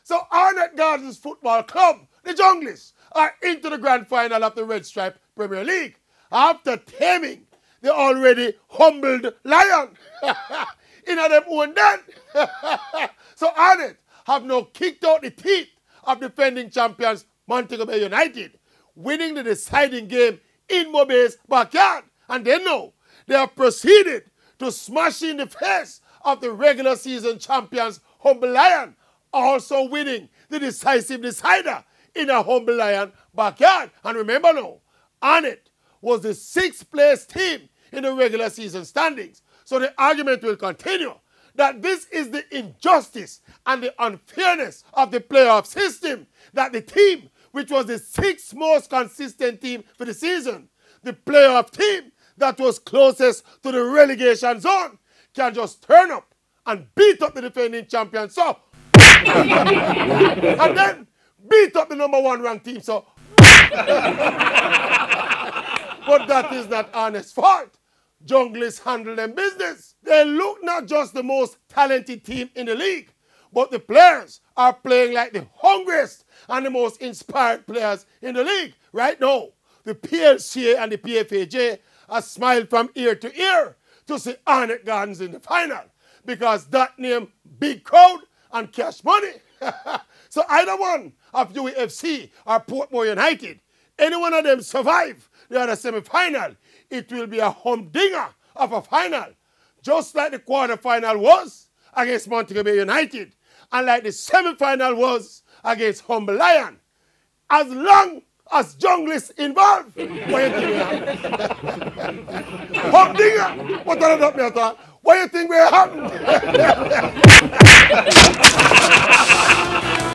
So Arnett Gardens Football Club, the Junglies, are into the grand final of the Red Stripe Premier League after taming the already humbled Lion in them own den. So Arnett have now kicked out the teeth of defending champions Montego Bay United, winning the deciding game in Mobay's backyard. And then now, they have proceeded to smash in the face of the regular season champions Humble Lion, also winning the decisive decider in a Humble Lion backyard. And remember now, Arnett was the 6th place team in the regular season standings. So the argument will continue that this is the injustice and the unfairness of the playoff system, that the team, which was the 6th most consistent team for the season, the playoff team that was closest to the relegation zone, can just turn up and beat up the defending champion, so and then beat up the number 1 ranked team, so but that is not Arnett's fault. Junglies handle them business. They look not just the most talented team in the league, but the players are playing like the hungriest and the most inspired players in the league. Right now, the PLCA and the PFAJ are smiled from ear to ear to see Arnett Gardens in the final, because that name big crowd and cash money. So either one of UAFC or Portmore United, any one of them survive the other semi-final, it will be a humdinger of a final, just like the quarter-final was against Montego Bay United and like the semi-final was against Humble Lion. As long as Junglies involved, what do you think will happen? Humdinger! What did I do? What do you think will happen?